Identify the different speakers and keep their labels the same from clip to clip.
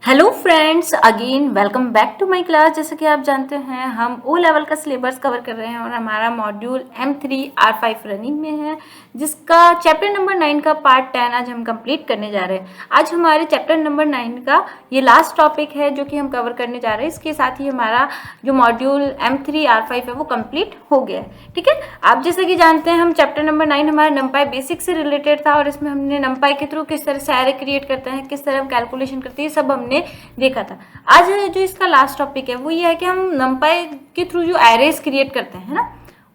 Speaker 1: Hello friends, again welcome back to my class. जैसे कि आप जानते हैं हम ओ लेवल का सिलेबस कवर कर रहे हैं और हमारा मॉड्यूल M3R5 रनिंग में है, जिसका चैप्टर नंबर 9 का पार्ट 10 आज हम कंप्लीट करने जा रहे हैं। आज हमारे चैप्टर नंबर 9 का ये लास्ट टॉपिक है जो कि हम कवर करने जा रहे हैं। इसके साथ ही हमारा जो मॉड्यूल M3R5 है वो कंप्लीट हो गया है। ठीक है, आप जैसे कि जानते हैं हम चैप्टर नंबर 9 हमारा नंपाई बेसिक से रिलेटेड था और इसमें हमने नंपाई के थ्रू किस तरह से एरे क्रिएट करते हैं, किस तरह कैलकुलेशन करते हैं, सब हमने देखा था। आज जो इसका लास्ट टॉपिक है वो ये है कि हम नंपाई के थ्रू जो एरेज क्रिएट करते हैं ना,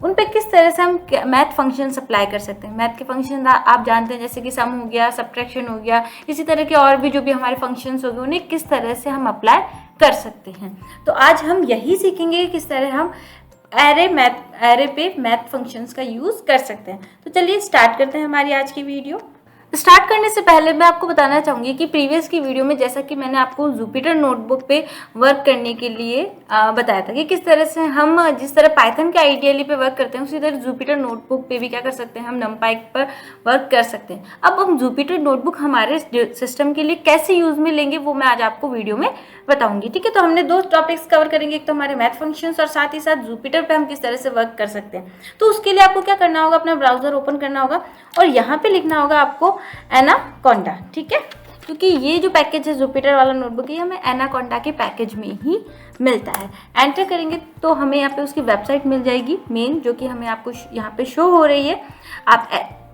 Speaker 1: उन पे किस तरह से हम मैथ फंक्शन अप्लाई कर सकते हैं। मैथ के फंक्शन आप जानते हैं, जैसे कि सम हो गया, सब्ट्रैक्शन हो गया, इसी तरह के और भी जो भी हमारे फंक्शंस हो गए उन्हें किस तरह से हम अप्लाई कर सकते हैं। तो आज हम यही सीखेंगे कि किस तरह हम एरे पे मैथ फंक्शंस का यूज कर सकते हैं। तो चलिए स्टार्ट करते हैं हमारी आज की वीडियो। स्टार्ट करने से पहले मैं आपको बताना चाहूँगी कि प्रीवियस की वीडियो में जैसा कि मैंने आपको जुपिटर नोटबुक पे वर्क करने के लिए बताया था कि किस तरह से हम जिस तरह पाइथन के आइडियली पे वर्क करते हैं उसी तरह जुपिटर नोटबुक पे भी क्या कर सकते हैं, हम नंपाई पर वर्क कर सकते हैं। अब हम जुपिटर नोटबुक हमारे सिस्टम के लिए कैसे यूज़ में लेंगे वो मैं आज आपको वीडियो में बताऊंगी। ठीक है, तो हमने दो टॉपिक्स कवर करेंगे, एक तो हमारे मैथ फंक्शंस और साथ ही साथ जुपिटर पे हम किस तरह से वर्क कर सकते हैं। तो उसके लिए आपको क्या करना होगा, अपना ब्राउजर ओपन करना होगा और यहाँ पे लिखना होगा आपको एनाकोंडा। ठीक है, क्योंकि ये जो पैकेज है जुपिटर वाला नोटबुक, ये हमें एनाकोंडा के पैकेज में ही मिलता है। एंटर करेंगे तो हमें यहाँ पे उसकी वेबसाइट मिल जाएगी मेन, जो कि हमें आपको यहाँ पे शो हो रही है। आप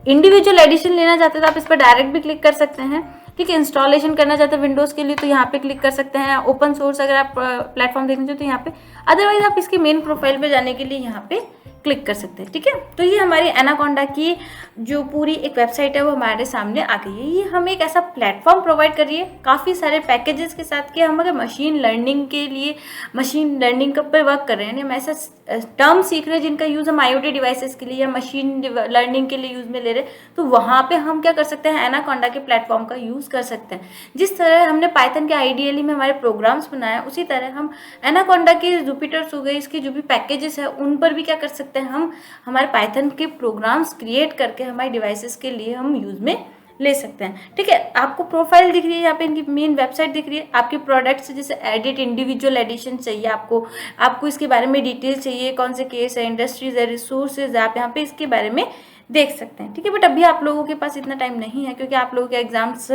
Speaker 1: इंडिविजुअल एडिशन लेना चाहते हैं तो आप इस पर डायरेक्ट भी क्लिक कर सकते हैं। ठीक है, इंस्टॉलेशन करना चाहते हैं विंडोज़ के लिए तो यहाँ पे क्लिक कर सकते हैं। ओपन सोर्स अगर आप प्लेटफॉर्म देखना चाहते तो यहाँ पे, अदरवाइज आप इसके मेन प्रोफाइल पे जाने के लिए यहाँ पे क्लिक कर सकते हैं। ठीक है, तो ये हमारी एनाकोंडा की जो पूरी एक वेबसाइट है वो हमारे सामने आ गई है। ये हमें एक ऐसा प्लेटफॉर्म प्रोवाइड कर रही है काफ़ी सारे पैकेजेस के साथ कि हम अगर मशीन लर्निंग के लिए मशीन लर्निंग पर वर्क कर रहे हैं, हम ऐसा टर्म सीख रहे हैं जिनका यूज़ हम IoT डिवाइसेस के लिए या मशीन लर्निंग के लिए यूज़ में ले रहे हैं, तो वहाँ पे हम क्या कर सकते हैं, एनाकोंडा के प्लेटफॉर्म का यूज़ कर सकते हैं। जिस तरह हमने पाइथन के आइडियली में हमारे प्रोग्राम्स बनाए उसी तरह हम एनाकोंडा के जुपिटर्स हो गए, इसके जो भी पैकेजेस है उन पर भी क्या कर सकते हैं, हम हमारे पाइथन के प्रोग्राम्स क्रिएट करके हमारे डिवाइसेस के लिए हम यूज़ में ले सकते हैं। ठीक है, आपको प्रोफाइल दिख रही है, यहाँ पे इनकी मेन वेबसाइट दिख रही है। आपके प्रोडक्ट्स जैसे एडिट इंडिविजुअल एडिशन चाहिए आपको इसके बारे में डिटेल चाहिए, कौन से केस है, इंडस्ट्रीज है, रिसोर्सेज है, आप यहाँ पे इसके बारे में देख सकते हैं। ठीक है, बट अभी आप लोगों के पास इतना टाइम नहीं है क्योंकि आप लोगों के एग्जाम्स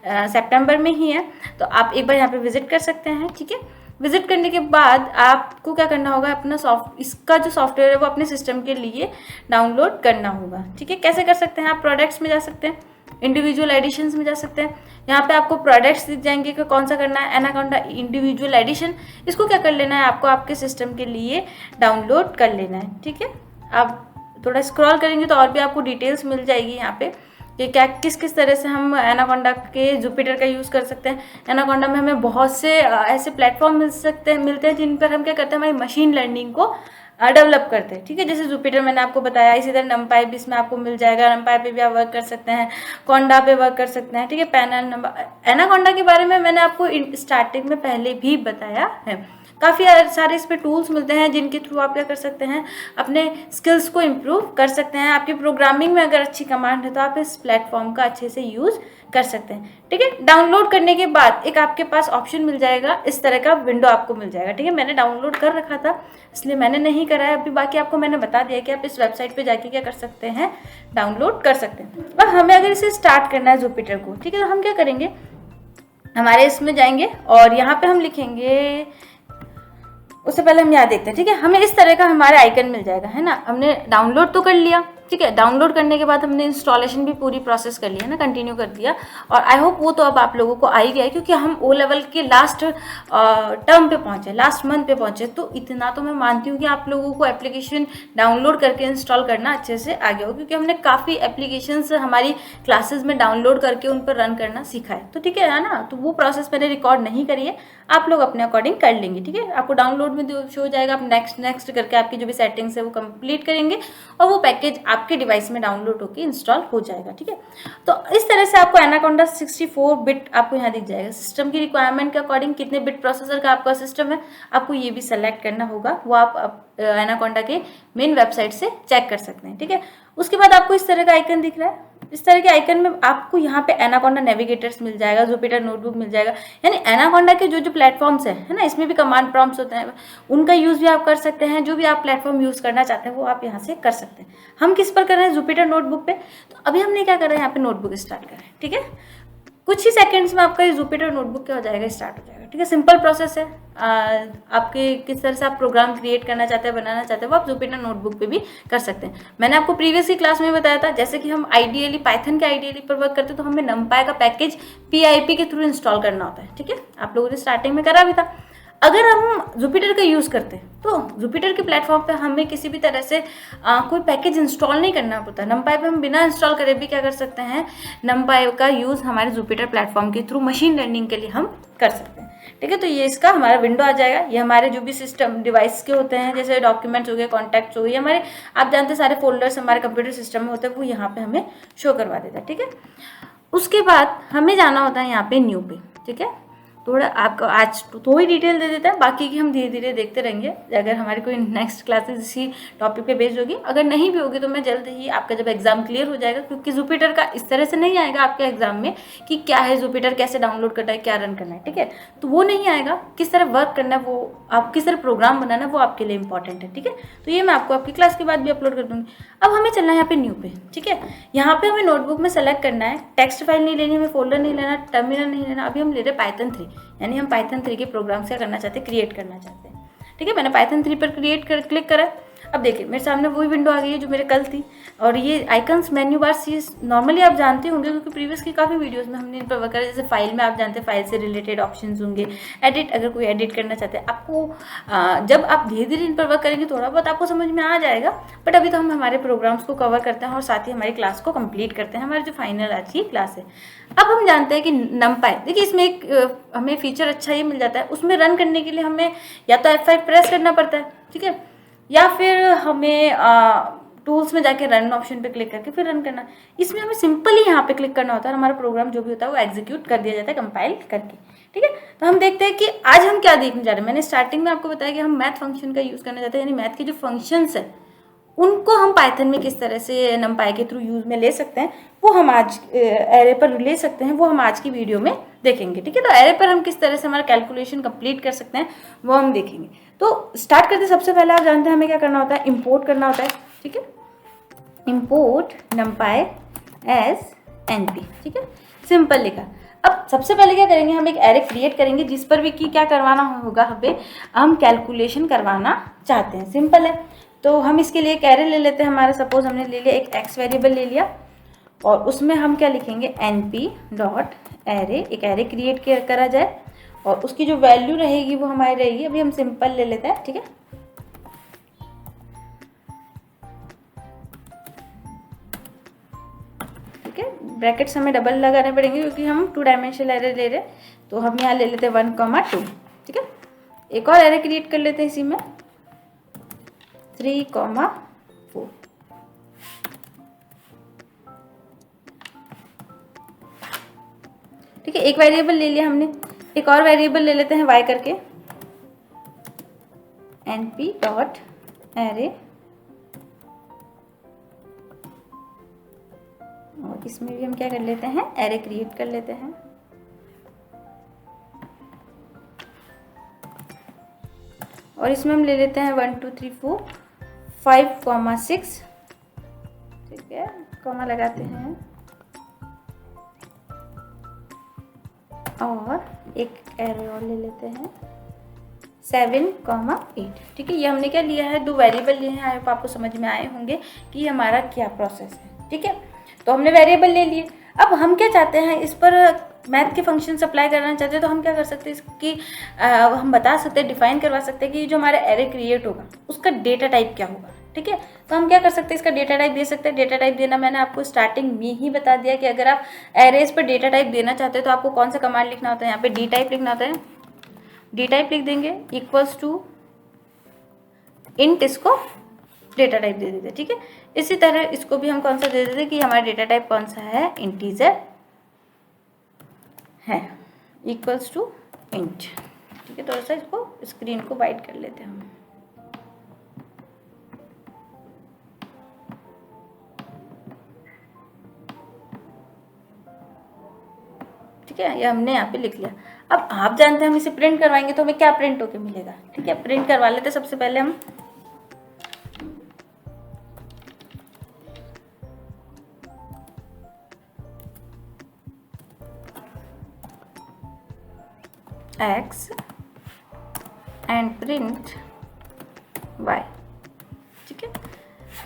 Speaker 1: सितंबर में ही है, तो आप एक बार यहाँ पे विजिट कर सकते हैं। ठीक है, विजिट करने के बाद आपको क्या करना होगा, अपना इसका जो सॉफ्टवेयर है वो अपने सिस्टम के लिए डाउनलोड करना होगा। ठीक है, कैसे कर सकते हैं, आप प्रोडक्ट्स में जा सकते हैं, इंडिविजुअल एडिशंस में जा सकते हैं। यहाँ पे आपको प्रोडक्ट्स दिख जाएंगे कि कौन सा करना है, एनाकोंडा इंडिविजुअल एडिशन। इसको क्या कर लेना है, आपको आपके सिस्टम के लिए डाउनलोड कर लेना है। ठीक है, आप थोड़ा स्क्रॉल करेंगे तो और भी आपको डिटेल्स मिल जाएगी यहाँ पे कि क्या किस तरह से हम एनाकोंडा के जुपिटर का यूज़ कर सकते हैं। एनाकोंडा में हमें बहुत से ऐसे प्लेटफॉर्म मिलते हैं जिन पर हम क्या करते हैं, हमारी मशीन लर्निंग को डेवलप करते हैं। ठीक है, जैसे जुपिटर मैंने आपको बताया, इसी तरह नंपाई भी इसमें आपको मिल जाएगा। नंपाई पे भी आप वर्क कर सकते हैं, कोंडा पे वर्क कर सकते हैं। ठीक है, एनाकोंडा के बारे में मैंने आपको स्टार्टिंग में पहले भी बताया है। काफ़ी सारे इस पर टूल्स मिलते हैं जिनके थ्रू आप क्या कर सकते हैं, अपने स्किल्स को इम्प्रूव कर सकते हैं। आपकी प्रोग्रामिंग में अगर अच्छी कमांड है तो आप इस प्लेटफॉर्म का अच्छे से यूज़ कर सकते हैं। ठीक है, डाउनलोड करने के बाद एक आपके पास ऑप्शन मिल जाएगा, इस तरह का विंडो आपको मिल जाएगा। ठीक है, मैंने डाउनलोड कर रखा था इसलिए मैंने नहीं करा है अभी, बाकी आपको मैंने बता दिया कि आप इस वेबसाइट पे जाके क्या कर सकते हैं, डाउनलोड कर सकते हैं। और हमें अगर इसे स्टार्ट करना है जुपिटर को, ठीक है, तो हम क्या करेंगे, हमारे इसमें जाएंगे और यहाँ पे हम लिखेंगे, उससे पहले हम यहाँ देखते हैं। ठीक है, हमें इस तरह का हमारा आइकन मिल जाएगा, है ना। हमने डाउनलोड तो कर लिया। ठीक है, डाउनलोड करने के बाद हमने इंस्टॉलेशन भी पूरी प्रोसेस कर लिया ना, कंटिन्यू कर दिया, और आई होप वो तो अब आप लोगों को आ ही गया है क्योंकि हम ओ लेवल के लास्ट टर्म पे पहुंचे, लास्ट मंथ पे पहुंचे। तो इतना तो मैं मानती हूँ कि आप लोगों को एप्लीकेशन डाउनलोड करके इंस्टॉल करना अच्छे से आ गया हो, क्योंकि हमने काफ़ी एप्लीकेशंस हमारी क्लासेस में डाउनलोड करके उन पर रन करना सीखा है। तो ठीक है ना, तो वो प्रोसेस मैंने रिकॉर्ड नहीं करी है, आप लोग अपने अकॉर्डिंग कर लेंगे। ठीक है, आपको डाउनलोड में शो हो जाएगा, आप नेक्स्ट करके आपकी जो भी सेटिंग्स है वो कंप्लीट करेंगे और वो पैकेज आपके डिवाइस में डाउनलोड होकर इंस्टॉल हो जाएगा। ठीक है, तो इस तरह से आपको एनाकोंडा 64 बिट आपको यहाँ दिख जाएगा। सिस्टम की रिक्वायरमेंट के अकॉर्डिंग कितने बिट प्रोसेसर का आपका सिस्टम है आपको ये भी सेलेक्ट करना होगा, वो आप एनाकोंडा के मेन वेबसाइट से चेक कर सकते हैं। ठीक है, उसके बाद आपको इस तरह का आइकन दिख रहा है, इस तरह के आइकन में आपको यहाँ पे एनाकोंडा नेविगेटर्स मिल जाएगा, जुपिटर नोटबुक मिल जाएगा। यानी एनाकोंडा के जो प्लेटफॉर्म्स है ना, इसमें भी कमांड प्रॉम्प्ट्स होते हैं, उनका यूज़ भी आप कर सकते हैं। जो भी आप प्लेटफॉर्म यूज़ करना चाहते हैं वो आप यहाँ से कर सकते हैं। हम किस पर कर रहे हैं, जुपिटर नोटबुक पे। तो अभी हमने क्या कर रहे हैं, यहाँ पे नोटबुक स्टार्ट कर रहे हैं। ठीक है, कुछ ही सेकंड्स में आपका ये जुपिटर नोटबुक क्या हो जाएगा, स्टार्ट हो जाएगा। ठीक है, सिंपल प्रोसेस है। आपके किस तरह से आप प्रोग्राम क्रिएट करना चाहते हैं, बनाना चाहते हैं, वो आप जुपिटर नोटबुक पे भी कर सकते हैं। मैंने आपको प्रीवियस की क्लास में बताया था, जैसे कि हम आइडियली पाइथन के आइडियली पर वर्क करते हैं तो हमें नमपाई का पैकेज PIP के थ्रू इंस्टॉल करना होता है। ठीक है, आप लोगों ने स्टार्टिंग में करा भी था। अगर हम जुपिटर का यूज़ करते हैं तो जुपिटर के प्लेटफॉर्म पे हमें किसी भी तरह से कोई पैकेज इंस्टॉल नहीं करना पड़ता। नमपाई पे हम बिना इंस्टॉल करे भी क्या कर सकते हैं, नमपाई का यूज़ हमारे जुपिटर प्लेटफॉर्म के थ्रू मशीन लर्निंग के लिए हम कर सकते हैं। ठीक है, तो ये इसका हमारा विंडो आ जाएगा। ये हमारे जो भी सिस्टम डिवाइस के होते हैं, जैसे डॉक्यूमेंट्स हो गए, कॉन्टैक्ट्स हो गए, हमारे आप जानते हैं सारे फोल्डर्स हमारे कंप्यूटर सिस्टम में होते हैं, वो यहाँ पे हमें शो करवा देता है। ठीक है, उसके बाद हमें जाना होता है यहाँ पे न्यू पे। ठीक है, थोड़ा आपको आज थोड़ी डिटेल दे देता है, बाकी की हम धीरे धीरे देखते रहेंगे। अगर हमारी कोई नेक्स्ट क्लासेस इसी टॉपिक पे बेस्ड होगी, अगर नहीं भी होगी तो मैं जल्द ही आपका जब एग्जाम क्लियर हो जाएगा, क्योंकि जुपिटर का इस तरह से नहीं आएगा आपके एग्जाम में कि क्या है जुपिटर, कैसे डाउनलोड करना है, क्या रन करना है। ठीक है, तो वो नहीं आएगा, किस तरह वर्क करना है, वो आप किस तरह प्रोग्राम बनाना है, वो आपके लिए इंपॉर्टेंट है। ठीक है, तो ये मैं आपको आपकी क्लास के बाद भी अपलोड कर दूँगी। अब हमें चलना है यहाँ पे न्यू पे। ठीक है, यहाँ पे हमें नोटबुक में सेलेक्ट करना है, टेक्स्ट फाइल नहीं लेनी, हमें फोल्डर नहीं लेना, टर्मिनल नहीं लेना। अभी हम ले रहे पाइथन 3, यानी हम पाइथन 3 के प्रोग्राम से करना चाहते हैं, क्रिएट करना चाहते हैं। ठीक है, मैंने पाइथन 3 पर क्लिक करा। अब देखिए मेरे सामने वही विंडो आ गई है जो मेरे कल थी। और ये आइकन्स, मेन्यू बार्स, ये नॉर्मली आप जानते होंगे क्योंकि प्रीवियस की काफ़ी वीडियोस में हमने इन पर वर्क करा। जैसे फाइल में आप जानते हैं फाइल से रिलेटेड ऑप्शंस होंगे, एडिट, अगर कोई एडिट करना चाहते हैं आपको, जब आप धीरे धीरे इन पर वर्क करेंगे थोड़ा बहुत आपको समझ में आ जाएगा। बट अभी तो हम हमारे प्रोग्राम्स को कवर करते हैं और साथ ही हमारी क्लास को कंप्लीट करते हैं, हमारी जो फाइनल आज की क्लास है। अब हम जानते हैं कि नमपाई, देखिए इसमें एक हमें फीचर अच्छा ये मिल जाता है, उसमें रन करने के लिए हमें या तो F5 प्रेस करना पड़ता है। ठीक है, या फिर हमें टूल्स में जाके रन ऑप्शन पे क्लिक करके फिर रन करना। इसमें हमें सिंपली यहाँ पे क्लिक करना होता है, हमारा प्रोग्राम जो भी होता है वो एग्जीक्यूट कर दिया जाता है कंपाइल करके। ठीक है, तो हम देखते हैं कि आज हम क्या देखने जा रहे हैं। मैंने स्टार्टिंग में आपको बताया कि हम मैथ फंक्शन का यूज़ करना चाहते हैं, यानी मैथ के जो फंक्शंस है उनको हम पाइथन में किस तरह से नमपाई के थ्रू यूज में ले सकते हैं, वो हम आज एरे पर ले सकते हैं, वो हम आज की वीडियो में देखेंगे। ठीक है, तो एरे पर हम किस तरह से हमारा कैलकुलेशन कंप्लीट कर सकते हैं वो हम देखेंगे। तो स्टार्ट करते सबसे पहले आप जानते हैं हमें क्या करना होता है, इंपोर्ट करना होता है। ठीक है, इंपोर्ट नमपाई एज NP। ठीक है, सिंपल लिखा। अब सबसे पहले क्या करेंगे, हम एक एरे क्रिएट करेंगे जिस पर भी क्या करवाना होगा, हमें हम कैलकुलेशन करवाना चाहते हैं। सिंपल है, तो हम इसके लिए एक एरे ले लेते हैं। हमारा सपोज हमने ले लिया एक x वेरिएबल ले लिया और उसमें हम क्या लिखेंगे, NP डॉट एरे, एक एरे क्रिएट करा जाए और उसकी जो वैल्यू रहेगी वो हमारी रहेगी, अभी हम सिंपल ले लेते हैं। ठीक है, ठीक है, ब्रैकेट्स हमें डबल लगाने पड़ेंगे क्योंकि हम 2 डायमेंशनल एरे ले रहे, तो हम यहाँ ले लेते हैं 1,2। ठीक है, एक और एरे क्रिएट कर लेते हैं इसी में 3,4। ठीक है, एक वेरिएबल ले लिया हमने, एक और वेरिएबल ले लेते हैं y करके, NP डॉट एरे, और इसमें भी हम क्या कर लेते हैं, एरे क्रिएट कर लेते हैं। और इसमें हम ले लेते हैं 1 2 3 4 5,6। ठीक है, कॉमा लगाते हैं और एक एरे और ले लेते हैं 7,8। ठीक है, ये हमने क्या लिया है, 2 वेरिएबल लिए हैं। आई होप आपको समझ में आए होंगे कि हमारा क्या प्रोसेस है। ठीक है, तो हमने वेरिएबल ले लिए। अब हम क्या चाहते हैं, इस पर मैथ के फंक्शन अप्लाई करना चाहते हैं, तो हम क्या कर सकते हैं, इसकी हम बता सकते हैं, डिफाइन करवा सकते हैं कि जो हमारा एरे क्रिएट होगा उसका डेटा टाइप क्या होगा। ठीक है, तो हम क्या कर सकते हैं, इसका डेटा टाइप दे सकते हैं। डेटा टाइप देना मैंने आपको स्टार्टिंग में ही बता दिया कि अगर आप एरेज पर डेटा टाइप देना चाहते हैं तो आपको कौन सा कमांड लिखना होता है, यहाँ पे डी टाइप लिखना होता है। डी टाइप लिख देंगे इक्वल्स टू इंट, इसको डेटा टाइप दे देते। ठीक है, इसी तरह इसको भी हम कौन सा दे देते कि हमारा डेटा टाइप कौन सा है, इंटीजर है, इक्वल्स टू इंट। ठीक है, थोड़ा सा इसको स्क्रीन को वाइड कर लेते हैं हम। ठीक है, ये हमने यहाँ पे लिख लिया। अब आप जानते हैं हम इसे प्रिंट करवाएंगे तो हमें क्या प्रिंट होके मिलेगा, ठीक है। प्रिंट करवा लेते हैं सबसे पहले हम। x एंड प्रिंट y, ठीक है।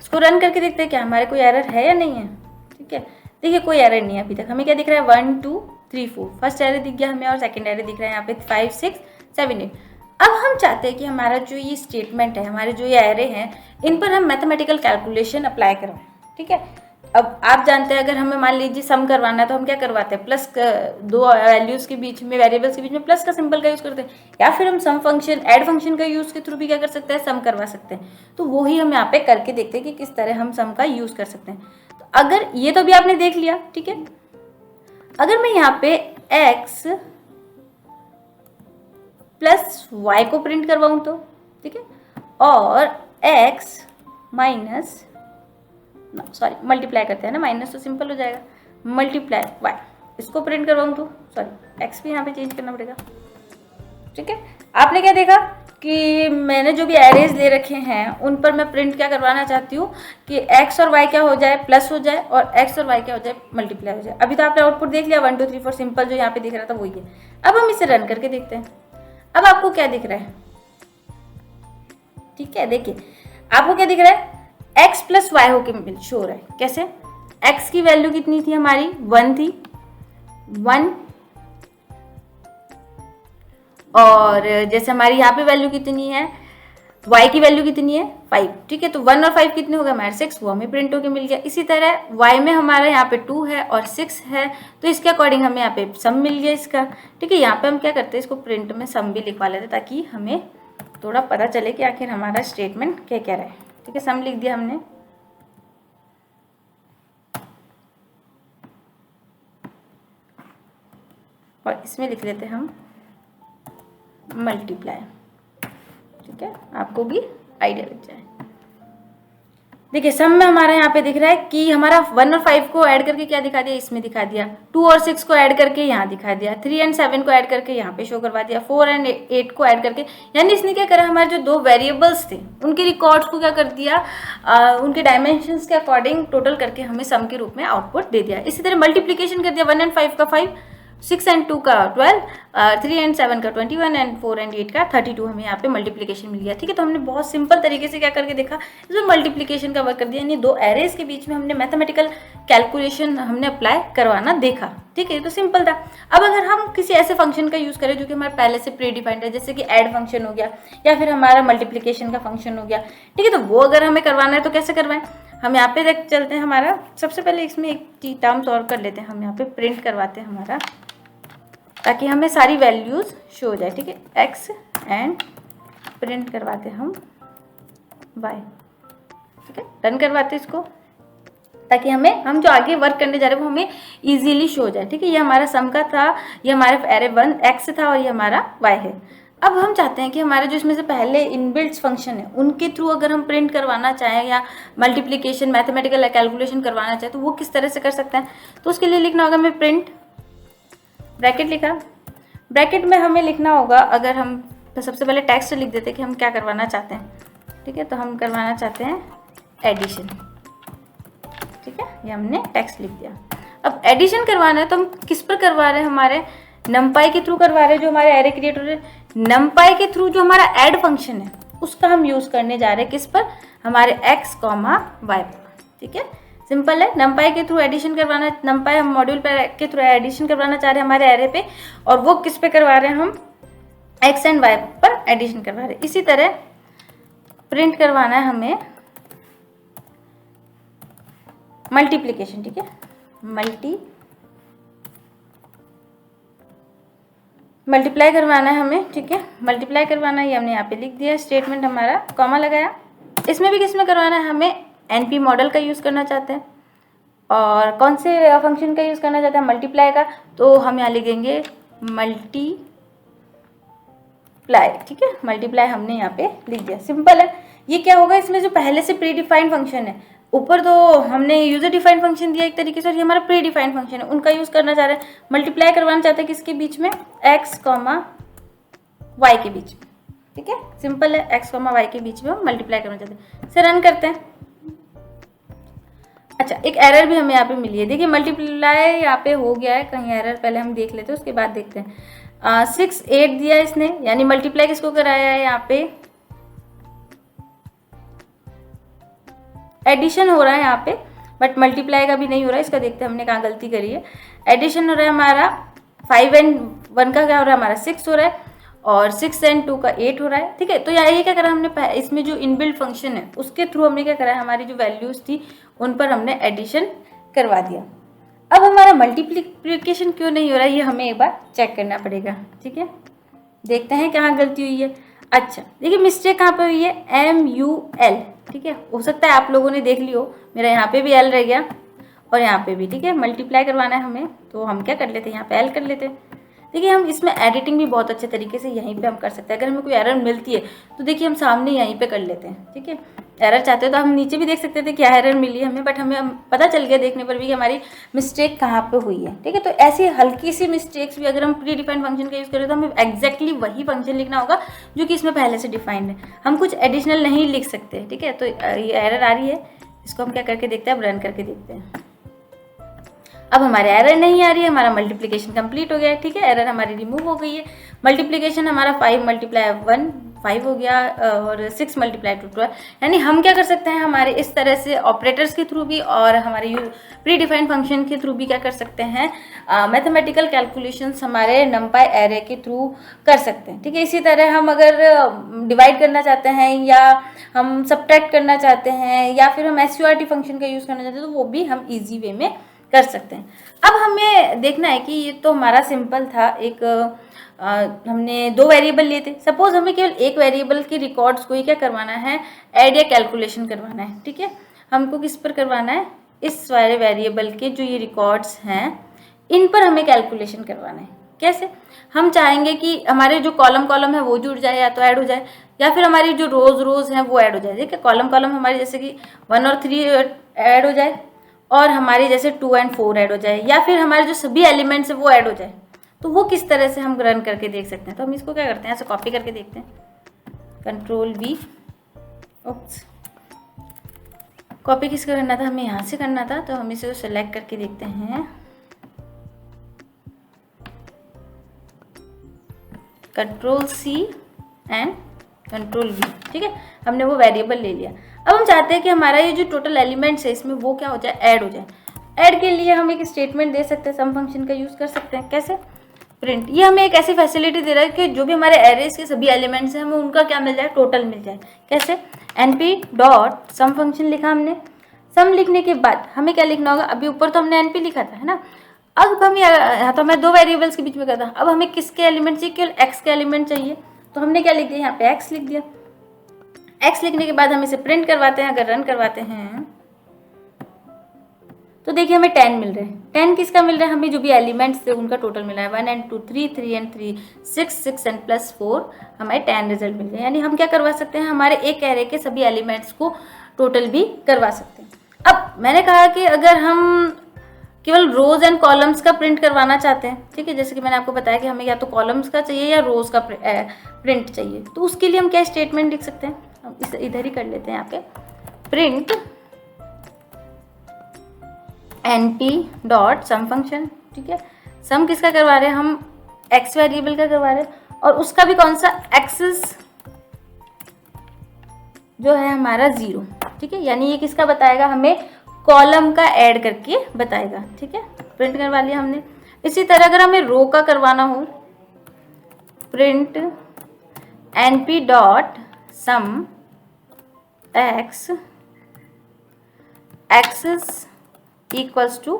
Speaker 1: इसको रन करके देखते हैं क्या हमारे कोई एरर है या नहीं है, ठीक है। देखिए कोई एरर नहीं है अभी तक। हमें क्या दिख रहा है 1 2 3 4, फर्स्ट एरर दिख गया हमें और सेकंड एरर दिख रहा है यहाँ पे 5 6 7 8। अब हम चाहते हैं कि हमारा जो ये स्टेटमेंट है, हमारे जो ये एरे हैं, इन पर हम मैथमेटिकल कैलकुलेशन अप्लाई करवाएं, ठीक है। अब आप जानते हैं अगर हमें मान लीजिए सम करवाना है तो हम क्या करवाते हैं, प्लस दो वैल्यूज के बीच में, वेरिएबल्स के बीच में प्लस का सिंबल का यूज करते हैं, या फिर हम सम फंक्शन, ऐड फंक्शन का यूज के थ्रू भी क्या कर सकते हैं, सम करवा सकते हैं। तो वो ही हम यहाँ पे करके देखते हैं कि किस तरह हम सम का यूज कर सकते हैं। तो अगर ये तो अभी आपने देख लिया, ठीक है। अगर मैं यहाँ पे x प्लस वाई को प्रिंट करवाऊं तो, ठीक है, और x माइनस, सॉरी मल्टीप्लाई करते हैं ना, माइनस तो सिंपल हो जाएगा, मल्टीप्लाई वाई, इसको प्रिंट करवाऊं तो, सॉरी एक्स भी यहाँ पे चेंज करना पड़ेगा, ठीक है। आपने क्या देखा कि मैंने जो भी एरेज दे रखे हैं उन पर मैं प्रिंट क्या करवाना चाहती हूँ कि एक्स और वाई क्या हो जाए, प्लस हो जाए, और एक्स और वाई क्या हो जाए, मल्टीप्लाई हो जाए। अभी तो आपने आउटपुट देख लिया 1 2 3 4 सिंपल जो यहाँ पे दिख रहा था वही है। अब हम इसे रन करके देखते हैं। अब आपको क्या दिख रहा है, ठीक है, देखिए आपको क्या दिख रहा है, x प्लस वाई होके शो हो रहा है। कैसे, x की वैल्यू कितनी थी हमारी, 1 थी, 1, और जैसे हमारी यहाँ पे वैल्यू कितनी है, y की वैल्यू कितनी है 5, ठीक है। तो 1 और 5 कितने हो गए हमारे 6, वो हमें प्रिंट होके मिल गया। इसी तरह y में हमारे यहाँ पे 2 है और 6 है, तो इसके अकॉर्डिंग हमें यहाँ पे सम मिल गया इसका, ठीक है। यहाँ पे हम क्या करते हैं, इसको प्रिंट में सम भी लिखवा लेते ताकि हमें थोड़ा पता चले कि आखिर हमारा स्टेटमेंट क्या कह रहा है, ठीक है। सम लिख दिया हमने, और इसमें लिख लेते हैं हम मल्टीप्लाई, ठीक है, आपको भी आइडिया लग जाए। देखिए सम में हमारा यहाँ पे दिख रहा है कि हमारा 1 और 5 को ऐड करके क्या दिखा दिया, इसमें दिखा दिया, 2 और 6 को ऐड करके यहाँ दिखा दिया, 3 एंड 7 को ऐड करके यहाँ पे शो करवा दिया, 4 एंड 8 को ऐड करके, यानी इसने क्या करा, हमारे जो दो वेरिएबल्स थे उनके रिकॉर्ड्स को क्या कर दिया, उनके डायमेंशंस के अकॉर्डिंग टोटल करके हमें सम के रूप में आउटपुट दे दिया। इसी तरह मल्टीप्लीकेशन कर दिया, 1 एंड 5 का 5, 6 एंड 2 का 12, 3 एंड 7 का 21 एंड 4 एंड 8 का 32 हमें यहाँ पे मल्टीप्लिकेशन मिल गया, ठीक है। तो हमने बहुत सिंपल तरीके से क्या करके देखा, इसमें मल्टीप्लिकेशन का वर्क कर दिया, यानी दो एरेज के बीच में हमने मैथमेटिकल कैलकुलेशन हमने अप्लाई करवाना देखा, ठीक है। तो सिंपल था। अब अगर हम किसी ऐसे फंक्शन का यूज़ करें जो कि हमारे पहले से प्री डिफाइंड है, जैसे कि ऐड फंक्शन हो गया या फिर हमारा मल्टीप्लिकेशन का फंक्शन हो गया, ठीक है, तो वो अगर हमें करवाना है तो कैसे करवाएं, हम यहाँ पे चलते हैं। हमारा सबसे पहले इसमें एक टर्म सॉल्व कर लेते हैं, हम यहाँ पे प्रिंट करवाते हैं हमारा, ताकि हमें सारी वैल्यूज शो हो जाए, ठीक है। एक्स एंड प्रिंट करवाते हम वाई, ठीक है, रन करवाते इसको, ताकि हम जो आगे वर्क करने जा रहे हैं वो हमें इजीली शो हो जाए, ठीक है। ये हमारा सम का था, ये हमारे एरे 1 एक्स था और ये हमारा वाई है। अब हम चाहते हैं कि हमारे जो इसमें से पहले इनबिल्ट फंक्शन है उनके थ्रू अगर हम प्रिंट करवाना चाहें या मल्टीप्लीकेशन मैथमेटिकल कैलकुलेशन करवाना चाहें तो वो किस तरह से कर सकते हैं। तो उसके लिए लिखना होगा, हमें प्रिंट ब्रैकेट लिखा, ब्रैकेट में हमें लिखना होगा, अगर हम तो सबसे पहले टेक्स्ट लिख देते हैं कि हम क्या करवाना चाहते हैं, ठीक है। तो हम करवाना चाहते हैं एडिशन, ठीक है, ये हमने टेक्स्ट लिख दिया। अब एडिशन करवाना है तो हम किस पर करवा रहे हैं, हमारे नमपाई के थ्रू करवा रहे हैं, जो हमारे एरे क्रिएट हो रहे हैं। नमपाई के थ्रू जो हमारा ऐड फंक्शन है उसका हम यूज़ करने जा रहे हैं, किस पर, हमारे एक्स कॉमा वाई पर, ठीक है। सिंपल है, नमपाई के थ्रू एडिशन करवाना, नमपाई हम मॉड्यूल पर के थ्रू एडिशन करवाना चाह रहे हैं हमारे एरे पे, और वो किस पे करवा रहे हैं, हम एक्स एंड वाई पर एडिशन करवा रहे हैं। इसी तरह प्रिंट करवाना है हमें मल्टीप्लिकेशन, ठीक है, मल्टीप्लाई करवाना है हमें, ठीक है, मल्टीप्लाई करवाना है, ये हमने यहाँ पे लिख दिया, स्टेटमेंट हमारा कॉमा लगाया। इसमें भी किस में करवाना है, हमें एनपी मॉडल का यूज़ करना चाहते हैं, और कौन से फंक्शन का यूज़ करना चाहते हैं, मल्टीप्लाई का, तो हम यहाँ लिख देंगे मल्टीप्लाई, ठीक है, मल्टीप्लाई हमने यहाँ पे लिख दिया। सिंपल है। ये क्या होगा, इसमें जो पहले से प्री डिफाइंड फंक्शन है ऊपर तो हमने यूजर डिफाइंड फंक्शन दिया एक तरीके से, और ये हमारा प्री डिफाइंड फंक्शन है, उनका यूज करना चाह रहे हैं, मल्टीप्लाई करवाना चाहते हैं किसके बीच में, x, y के बीच में। ठीक है, सिंपल है, x, y के बीच में हम मल्टीप्लाई करना चाहते हैं। इसे रन करते हैं। अच्छा, एक एरर भी हमें यहाँ पे मिली है, देखिए मल्टीप्लाई यहाँ पे हो गया है, कहीं एरर पहले हम देख लेते हैं उसके बाद देखते हैं। 6 8 दिया है इसने, यानी मल्टीप्लाई किसको कराया है, यहाँ पे एडिशन हो रहा है यहाँ पे, बट मल्टीप्लाई का भी नहीं हो रहा है, इसका देखते हैं हमने कहाँ गलती करी है। एडिशन हो रहा है हमारा 5 and 1 का क्या हो रहा है, हमारा 6 हो रहा है, और 6 and 2 का 8 हो रहा है। ठीक है, तो ये क्या करा हमने, इसमें जो इनबिल्ट फंक्शन है उसके थ्रू हमने क्या करा है, हमारी जो वैल्यूज थी उन पर हमने एडिशन करवा दिया। अब हमारा मल्टीप्लिकेशन क्यों नहीं हो रहा है, ये हमें एक बार चेक करना पड़ेगा। ठीक है, देखते हैं कहाँ गलती हुई है। अच्छा, देखिए मिस्टेक कहाँ पे हुई है, MUL। ठीक है, हो सकता है आप लोगों ने देख ली हो, मेरा यहाँ पे भी L रह गया और यहाँ पे भी। ठीक है, मल्टीप्लाई करवाना है हमें, तो हम क्या कर लेते हैं, यहाँ पे L कर लेते हैं। देखिए हम इसमें एडिटिंग भी बहुत अच्छे तरीके से यहीं पे हम कर सकते हैं। अगर हमें कोई एरर मिलती है तो देखिए हम सामने यहीं पे कर लेते हैं। ठीक है, एरर चाहते हो तो हम नीचे भी देख सकते थे क्या एरर मिली है हमें, बट हमें पता चल गया देखने पर भी कि हमारी मिस्टेक कहाँ पे हुई है। ठीक है, तो ऐसी हल्की सी मिस्टेक्स भी अगर हम प्री डिफाइंड फंक्शन का यूज़ करें तो हमें एक्जैक्टली वही फंक्शन लिखना होगा जो कि इसमें पहले से डिफाइंड है, हम कुछ एडिशनल नहीं लिख सकते। ठीक है, तो ये एरर आ रही है, इसको हम क्या करके देखते हैं, अब रन करके देखते हैं। अब हमारे एरर नहीं आ रही है, हमारा मल्टीप्लिकेशन कंप्लीट हो गया है। ठीक है, एरर हमारी रिमूव हो गई है। मल्टीप्लिकेशन हमारा 5 × 1 5 हो गया, और 6 × 2 12। यानी हम क्या कर सकते हैं, हमारे इस तरह से ऑपरेटर्स के थ्रू भी और हमारे प्री डिफाइंड फंक्शन के थ्रू भी क्या कर सकते हैं, मैथमेटिकल कैलकुलेशंस हमारे नंपाई एरे के थ्रू कर सकते हैं। ठीक है, इसी तरह हम अगर डिवाइड करना चाहते हैं, या हम सब्ट्रैक्ट करना चाहते हैं, या फिर हम SURT फंक्शन का यूज़ करना चाहते हैं, तो वो भी हम ईजी वे में कर सकते हैं। अब हमें देखना है कि ये तो हमारा सिंपल था, एक हमने 2 वेरिएबल लिए थे। सपोज हमें केवल एक वेरिएबल के रिकॉर्ड्स को ही क्या करवाना है, ऐड या कैलकुलेशन करवाना है। ठीक है, हमको किस पर करवाना है, इस वाले वेरिएबल के जो ये रिकॉर्ड्स हैं इन पर हमें कैलकुलेशन करवाना है। कैसे, हम चाहेंगे कि हमारे जो कॉलम है वो जुड़ जाए या तो ऐड हो जाए, या फिर हमारी जो रोज हैं वो ऐड हो जाए। ठीक है, कॉलम हमारी जैसे कि 1 और 3 ऐड हो जाए, और हमारी जैसे 2 and 4 ऐड हो जाए, या फिर हमारे जो सभी एलिमेंट्स है वो ऐड हो जाए। तो वो किस तरह से हम रन करके देख सकते हैं, तो हम इसको क्या करते हैं, ऐसे कॉपी करके देखते हैं, Ctrl+V। कॉपी किसका करना था, हमें यहाँ से करना था, तो हम इसे सेलेक्ट करके देखते हैं, Ctrl+C एंड Ctrl+V। ठीक है, हमने वो वेरिएबल ले लिया। अब हम चाहते हैं कि हमारा ये जो टोटल एलिमेंट्स है इसमें वो क्या हो जाए, ऐड हो जाए। ऐड के लिए हम एक स्टेटमेंट दे सकते हैं, सम फंक्शन का यूज़ कर सकते हैं। कैसे, प्रिंट। ये हमें एक ऐसी फैसिलिटी दे रहा है कि जो भी हमारे एरेज के सभी एलिमेंट्स हैं हमें उनका क्या मिल जाए, टोटल मिल जाए। कैसे, np.sum फंक्शन लिखा हमने, सम लिखने के बाद हमें क्या लिखना होगा, अभी ऊपर तो हमने np लिखा था, है ना। अब हम यहाँ तो हमें 2 वेरिएबल्स के बीच में करता, अब हमें किसके एलिमेंट चाहिए, केवल x के एलिमेंट चाहिए, तो हमने क्या लिख दिया, यहाँ पे x लिख दिया। x लिखने के बाद हम इसे प्रिंट करवाते हैं, अगर रन करवाते हैं तो देखिए हमें 10 मिल रहे हैं। 10 किसका मिल रहा है, हमें जो भी एलिमेंट्स थे उनका टोटल मिल रहा है, 1 and 2 3 3 and 3 6 and +4 हमारे 10 रिजल्ट मिल रहे हैं। यानी हम क्या करवा सकते हैं, हमारे एक एरे के सभी एलिमेंट्स को टोटल भी करवा सकते हैं। अब मैंने कहा कि अगर हम केवल रोज एंड कॉलम्स का प्रिंट करवाना चाहते हैं, ठीक है, जैसे कि मैंने आपको बताया कि हमें या तो कॉलम्स का चाहिए या रोज का प्रिंट चाहिए, तो उसके लिए हम क्या स्टेटमेंट लिख सकते हैं, हम इसे इधर ही कर लेते हैं, यहाँ पे प्रिंट np.sum फंक्शन। ठीक है, सम किसका करवा रहे हैं, हम x वेरिएबल का करवा रहे हैं, और उसका भी कौन सा, एक्सेस जो है हमारा 0। ठीक है, यानी ये किसका बताएगा, हमें कॉलम का ऐड करके बताएगा। ठीक है, प्रिंट करवा लिया हमने। इसी तरह अगर हमें रो का करवाना हो, print np.sum x axis equals to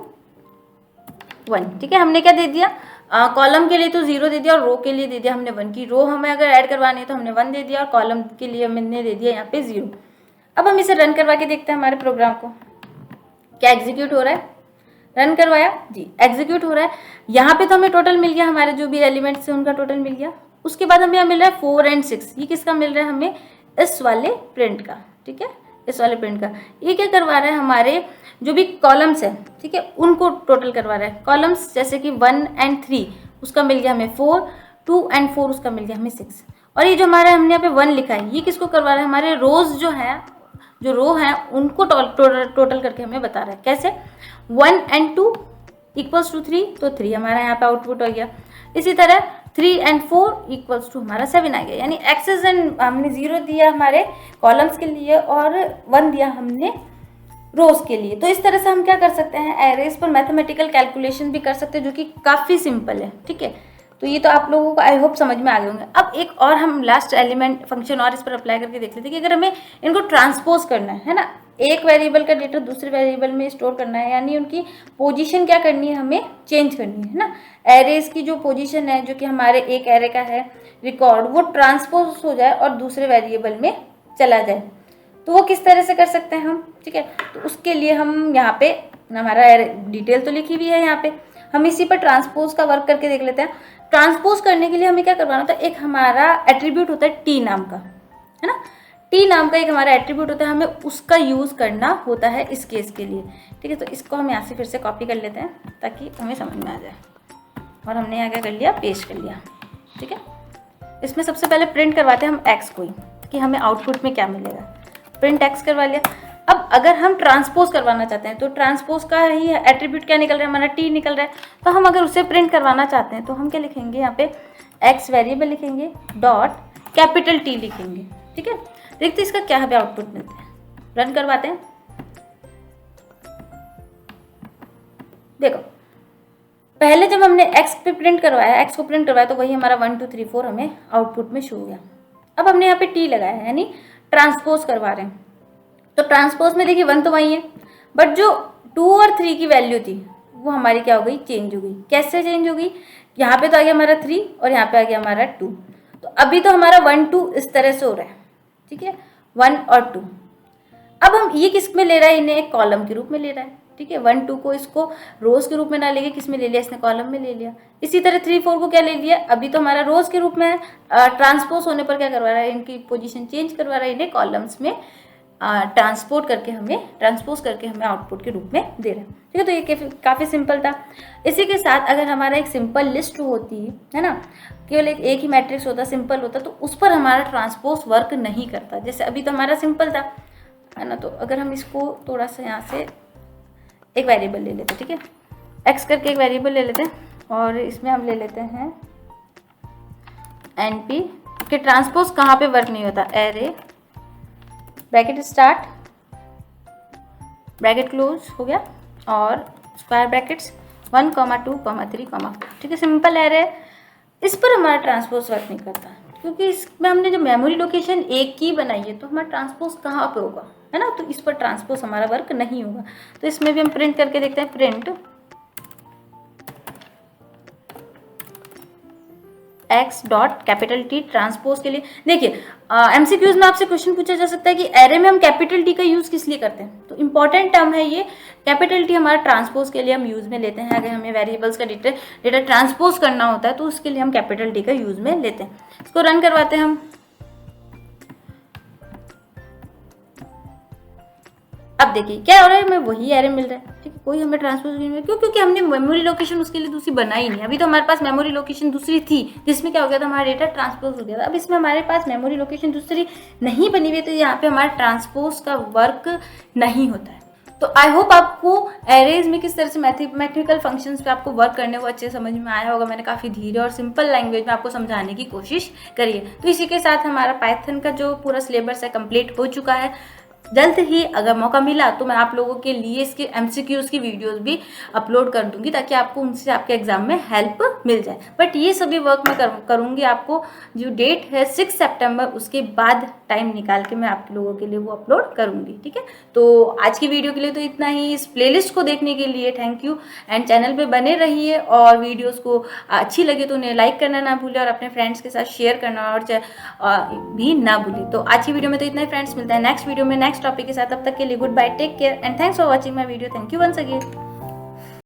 Speaker 1: 1। ठीक है, हमने क्या दे दिया, कॉलम के लिए तो 0 दे दिया और रो के लिए दे दिया हमने 1 की। रो हमें अगर ऐड करवानी है तो हमने 1 दे दिया, और कॉलम के लिए हमने दे दिया यहाँ पे 0। अब हम इसे रन करवा के देखते हैं हमारे प्रोग्राम को क्या एग्जीक्यूट हो रहा है। रन करवाया जी, एग्जीक्यूट हो रहा है। यहाँ पे तो हमें टोटल मिल गया, हमारे जो भी एलिमेंट्स हैं उनका टोटल मिल गया। उसके बाद हमें यहाँ मिल रहा है 4 and 6, ये किसका मिल रहा है, हमें इस वाले प्रिंट का। ठीक है, इस वाले प्रिंट का। ये क्या करवा रहा है, हमारे जो भी कॉलम्स है, ठीक है, उनको टोटल करवा रहा है। कॉलम्स जैसे कि 1 and 3 उसका मिल गया हमें 4, 2 and 4 उसका मिल गया हमें 6। और ये जो हमारा हमने यहाँ पे 1 लिखा है, ये किसको करवा रहा है, हमारे रोज जो है, जो रो हैं उनको टोटल करके हमें बता रहा है। कैसे, 1 and 2 इक्वल्स टू 3, तो 3 हमारा यहाँ पे आउटपुट हो गया। इसी तरह 3 and 4 इक्वल्स टू हमारा 7 आ गया। यानी एक्सेस एंड हमने 0 दिया हमारे कॉलम्स के लिए और 1 दिया हमने रोज के लिए। तो इस तरह से हम क्या कर सकते हैं, एरेज पर मैथमेटिकल कैलकुलेशन भी कर सकते हैं, जो कि काफ़ी सिंपल है। ठीक है, तो ये तो आप लोगों को आई होप समझ में आ गए होंगे। अब एक और हम लास्ट एलिमेंट फंक्शन और इस पर अप्लाई करके देख लेते हैं कि अगर हमें इनको ट्रांसपोज करना है ना, एक वेरिएबल का डेटा दूसरे वेरिएबल में स्टोर करना है, यानी उनकी पोजीशन क्या करनी है, हमें चेंज करनी है ना। एरेज की जो पोजीशन है, जो कि हमारे एक एरे का है रिकॉर्ड, वो ट्रांसपोज हो जाए और दूसरे वेरिएबल में चला जाए, तो वो किस तरह से कर सकते हैं हम। ठीक है, तो उसके लिए हम यहाँ पे हमारा डिटेल तो लिखी हुई है यहाँ पे, हम इसी पर ट्रांसपोज का वर्क करके देख लेते हैं। ट्रांसपोज करने के लिए हमें क्या करवाना होता है, एक हमारा एट्रीब्यूट होता है टी नाम का, है ना। टी नाम का एक हमारा एट्रीब्यूट होता है, हमें उसका यूज़ करना होता है इस केस के लिए। ठीक है, तो इसको हम यहाँ से फिर से कॉपी कर लेते हैं ताकि हमें समझ में आ जाए। और हमने यहाँ क्या कर लिया, पेस्ट कर लिया। ठीक है, इसमें सबसे पहले प्रिंट करवाते हैं हम एक्स को ही, कि हमें आउटपुट में क्या मिलेगा। प्रिंट एक्स करवा लिया। अब अगर हम ट्रांसपोज करवाना चाहते हैं, तो ट्रांसपोज का ही एट्रीब्यूट क्या निकल रहा है, हमारा टी निकल रहा है। तो हम अगर उसे प्रिंट करवाना चाहते हैं तो हम क्या लिखेंगे, यहाँ पे एक्स वेरिएबल लिखेंगे डॉट कैपिटल टी लिखेंगे। ठीक है, देखते इसका क्या हमें आउटपुट मिलता है। रन करवाते हैं। देखो, पहले जब हमने एक्स पे प्रिंट करवाया, एक्स को प्रिंट करवाया, तो वही हमारा 1 2 3 4 हमें आउटपुट में शो हो गया। अब हमने यहाँ पे टी लगाया है, यानी ट्रांसपोज करवा रहे हैं। तो ट्रांसपोज में देखिए 1 तो वही है, बट जो 2 और 3 की वैल्यू थी वो हमारी क्या हो गई, चेंज हो गई। कैसे चेंज हो गई, यहाँ पे तो आ गया हमारा 3 और यहाँ पे आ गया हमारा 2। तो अभी तो हमारा 1 2 इस तरह से हो रहा है। ठीक है, 1 और 2। अब हम ये किस में ले रहा है, इन्हें एक कॉलम के रूप में ले रहा है। ठीक है, 1 2 को इसको रोज के रूप में ना लेके किस में ले लिया, इसने कॉलम में ले लिया। इसी तरह 3 4 को क्या ले लिया, अभी तो हमारा रोज के रूप में है, ट्रांसपोज होने पर क्या करवा रहा है, इनकी पोजीशन चेंज करवा रहा है, इन्हें कॉलम्स में ट्रांसपोज करके हमें आउटपुट के रूप में दे रहा है। ठीक है, तो ये काफ़ी सिंपल था। इसी के साथ अगर हमारा एक सिंपल लिस्ट होती है ना, केवल एक ही मैट्रिक्स होता, सिंपल होता, तो उस पर हमारा ट्रांसपोज वर्क नहीं करता। जैसे अभी तो हमारा सिंपल था, है ना। तो अगर हम इसको थोड़ा सा यहाँ से एक वेरिएबल ले लेते हैं, ठीक है, एक्स करके एक वेरिएबल ले लेते हैं, और इसमें हम ले लेते हैं एन पी के ट्रांसपोज कहाँ पे वर्क नहीं होता, array bracket start bracket close हो गया, और स्क्वायर ब्रैकेट्स 1 2 3 4। ठीक है, सिंपल एरे, इस पर हमारा ट्रांसपोज वर्क नहीं करता, क्योंकि इसमें हमने जो मेमोरी लोकेशन एक की बनाई है, तो हमारा ट्रांसपोज कहाँ पे होगा, है ना। तो इस पर ट्रांसपोज हमारा वर्क नहीं होगा। तो इसमें भी हम प्रिंट करके देखते हैं, print x dot capital T transpose के लिए। देखिए, एमसीक्यूज में आपसे क्वेश्चन पूछा जा सकता है कि एरे में हम कैपिटल टी का यूज किस लिए करते हैं। तो इंपॉर्टेंट टर्म है ये, कैपिटल टी हमारा ट्रांसपोज के लिए हम यूज में लेते हैं। अगर हमें वेरिएबल्स का डेटा ट्रांसपोज करना होता है तो उसके लिए हम कैपिटल टी का यूज में लेते हैं। इसको रन करवाते हैं हम। अब देखिए क्या हो रहा है, हमें वही एरे मिल रहा है। ठीक है, कोई हमें ट्रांसपोज नहीं मिल रहा। क्यों, क्योंकि हमने मेमोरी लोकेशन उसके लिए दूसरी बनाई नहीं। अभी तो हमारे पास मेमोरी लोकेशन दूसरी थी, जिसमें क्या हो गया था, हमारा डेटा ट्रांसपोज हो गया था। अब इसमें हमारे पास मेमोरी लोकेशन दूसरी नहीं बनी हुई है, तो यहाँ पे हमारा ट्रांसपोज का वर्क नहीं होता है। तो आई होप आपको एरेज में किस तरह से मैथमेटिकल फंक्शंस पे आपको वर्क करने को अच्छे समझ में आया होगा। मैंने काफ़ी धीरे और सिंपल लैंग्वेज में आपको समझाने की कोशिश करी है। तो इसी के साथ हमारा पाइथन का जो पूरा सिलेबस है कंप्लीट हो चुका है। जल्द ही अगर मौका मिला तो मैं आप लोगों के लिए इसके एमसीक्यूज की वीडियोस भी अपलोड कर दूंगी, ताकि आपको उनसे आपके एग्जाम में हेल्प मिल जाए। बट ये सभी वर्क मैं करूंगी। आपको जो डेट है 6 सितंबर, उसके बाद टाइम निकाल के मैं आप लोगों के लिए वो अपलोड करूंगी। ठीक है, तो आज की वीडियो के लिए तो इतना ही। इस प्लेलिस्ट को देखने के लिए थैंक यू, एंड चैनल पे बने रहिए। और वीडियोस को अच्छी लगे तो उन्हें लाइक करना ना भूलें, और अपने फ्रेंड्स के साथ शेयर करना और भी ना भूलें। तो आज की वीडियो में तो इतना ही फ्रेंड्स, मिलता है नेक्स्ट वीडियो में नेक्स्ट टॉपिक के साथ। तब तक के लिए good bye, take care and thanks for watching my video. Thank you once again.